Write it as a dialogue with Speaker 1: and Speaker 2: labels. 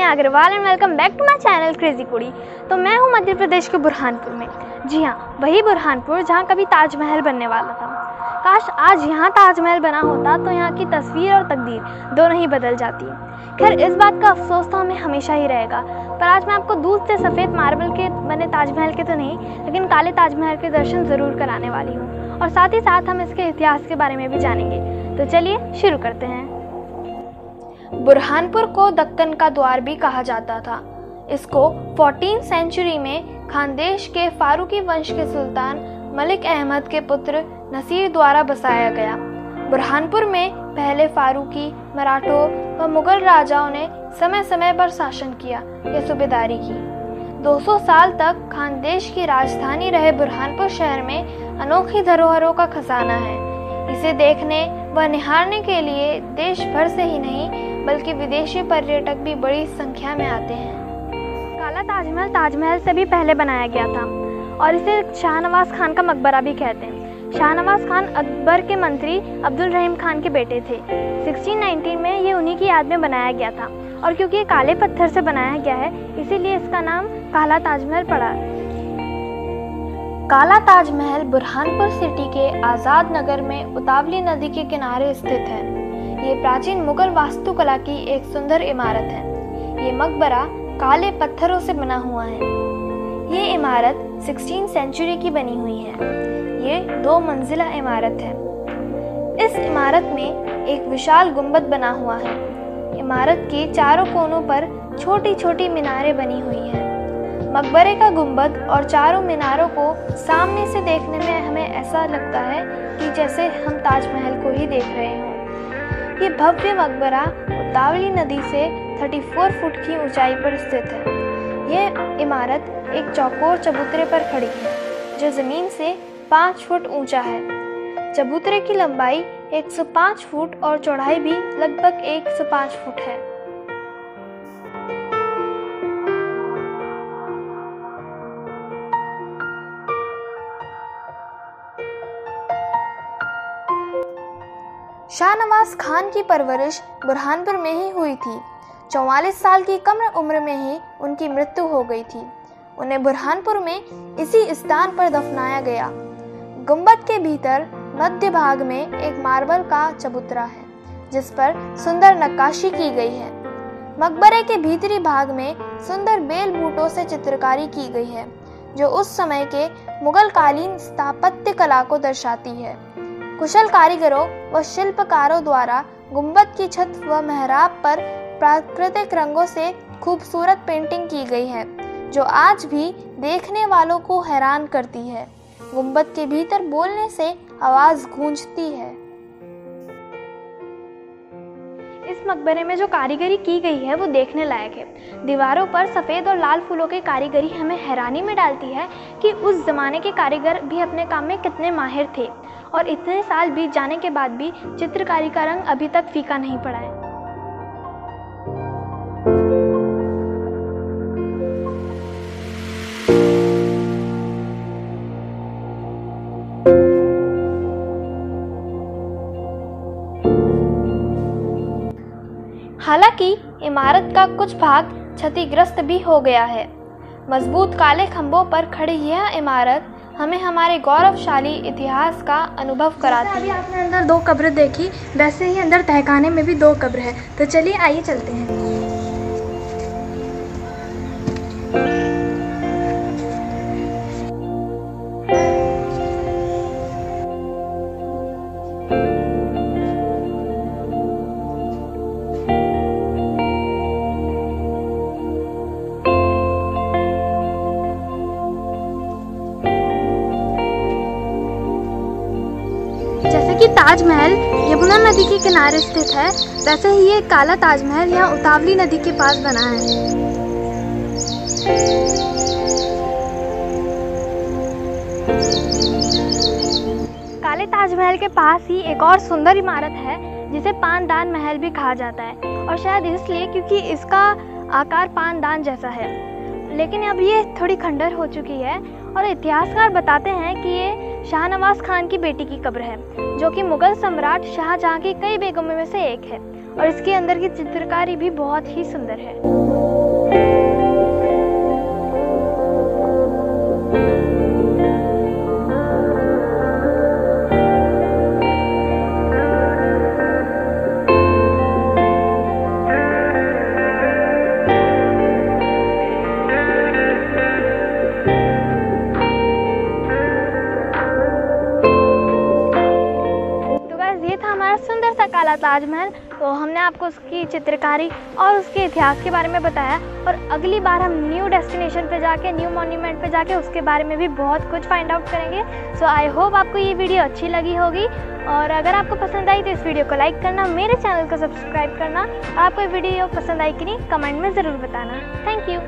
Speaker 1: Sonia Agarwal and welcome back to my channel crazy Kudi. तो मैं हूँ मध्य प्रदेश के बुरहानपुर में। जी हाँ, वही बुरहानपुर जहाँ कभी ताजमहल बनने वाला था। काश आज यहाँ ताजमहल बना होता तो यहाँ की तस्वीर और तकदीर दोनों ही बदल जाती। खैर, इस बात का अफसोस तो हमें हमेशा ही रहेगा। पर आज मैं आपको दूर से सफ़ेद मार्बल के बने ताजमहल के तो नहीं, लेकिन काले ताजमहल के दर्शन ज़रूर कराने वाली हूँ, और साथ ही साथ हम इसके इतिहास के बारे में भी जानेंगे। तो चलिए शुरू करते हैं। बुरहानपुर को दक्कन का द्वार भी कहा जाता था। इसको 14th सेंचुरी में खानदेश के फारूकी वंश के सुल्तान मलिक अहमद के पुत्र नसीर द्वारा बसाया गया। बुरहानपुर में पहले फारूकी, मराठों व मुगल राजाओं ने समय समय पर शासन किया या सूबेदारी की। 200 साल तक खानदेश की राजधानी रहे बुरहानपुर शहर में अनोखी धरोहरों का खजाना है। इसे देखने व निहारने के लिए देश भर से ही नहीं बल्कि विदेशी पर्यटक भी बड़ी संख्या में आते हैं। काला ताजमहल ताजमहल से भी पहले बनाया गया था और इसे शाहनवाज खान का मकबरा भी कहते हैं। शाहनवाज खान अकबर के मंत्री अब्दुल रहीम खान के बेटे थे। 1619 में ये उन्हीं की याद में बनाया गया था, और क्योंकि ये काले पत्थर से बनाया गया है इसीलिए इसका नाम काला ताजमहल पड़ा। काला ताजमहल बुरहानपुर सिटी के आज़ाद नगर में उतावली नदी के किनारे स्थित है। ये प्राचीन मुगल वास्तुकला की एक सुंदर इमारत है। ये मकबरा काले पत्थरों से बना हुआ है। ये इमारत 16th सेंचुरी की बनी हुई है। ये 2 मंजिला इमारत है। इस इमारत में एक विशाल गुंबद बना हुआ है। इमारत के चारों कोनों पर छोटी छोटी मीनारें बनी हुई हैं। मकबरे का गुंबद और चारों मीनारों को सामने से देखने में हमें ऐसा लगता है कि जैसे हम ताजमहल को ही देख रहे हों। ये भव्य मकबरा उतावली नदी से 34 फुट की ऊंचाई पर स्थित है। ये इमारत एक चौकोर चबूतरे पर खड़ी है जो जमीन से 5 फुट ऊंचा है। चबूतरे की लंबाई 105 फुट और चौड़ाई भी लगभग 105 फुट है। शाहनवाज खान की परवरिश बुरहानपुर में ही हुई थी। 44 साल की कम उम्र में ही उनकी मृत्यु हो गई थी। उन्हें बुरहानपुर में इसी स्थान पर दफनाया गया। गुंबद के भीतर मध्य भाग में एक मार्बल का चबूतरा है जिस पर सुंदर नक्काशी की गई है। मकबरे के भीतरी भाग में सुंदर बेल बूटों से चित्रकारी की गई है जो उस समय के मुगल कालीन स्थापत्य कला को दर्शाती है। कुशल कारीगरों व शिल्पकारों द्वारा गुंबद की छत व मेहराब पर प्राकृतिक रंगों से खूबसूरत पेंटिंग की गई है जो आज भी देखने वालों को हैरान करती है। गुंबद के भीतर बोलने से आवाज गूंजती है। इस मकबरे में जो कारीगरी की गई है वो देखने लायक है। दीवारों पर सफ़ेद और लाल फूलों की कारीगरी हमें हैरानी में डालती है कि उस ज़माने के कारीगर भी अपने काम में कितने माहिर थे, और इतने साल बीत जाने के बाद भी चित्रकारी का रंग अभी तक फीका नहीं पड़ा है। हालांकि इमारत का कुछ भाग क्षतिग्रस्त भी हो गया है। मजबूत काले खंभों पर खड़ी यह इमारत हमें हमारे गौरवशाली इतिहास का अनुभव कराती है। आपने अंदर 2 कब्र देखी, वैसे ही अंदर तहखाने में भी 2 कब्र है। तो चलिए आइए चलते हैं। जैसे कि ताजमहल यमुना नदी के किनारे स्थित है, वैसे ही ये काला ताजमहल यहाँ उतावली नदी के पास बना है। काले ताजमहल के पास ही एक और सुंदर इमारत है जिसे पानदान महल भी कहा जाता है, और शायद इसलिए क्योंकि इसका आकार पानदान जैसा है। लेकिन अब ये थोड़ी खंडर हो चुकी है, और इतिहासकार बताते हैं कि ये शाहनवाज खान की बेटी की कब्र है जो कि मुगल सम्राट शाहजहां की कई बेगमों में से एक है। और इसके अंदर की चित्रकारी भी बहुत ही सुंदर है। सुंदर सा काला ताजमहल। तो हमने आपको उसकी चित्रकारी और उसके इतिहास के बारे में बताया, और अगली बार हम न्यू डेस्टिनेशन पे जाके, न्यू मॉन्यूमेंट पे जाके उसके बारे में भी बहुत कुछ फाइंड आउट करेंगे। सो आई होप आपको ये वीडियो अच्छी लगी होगी, और अगर आपको पसंद आई तो इस वीडियो को लाइक करना, मेरे चैनल को सब्सक्राइब करना, और आपको ये वीडियो पसंद आई कि नहीं कमेंट में ज़रूर बताना। Thank you.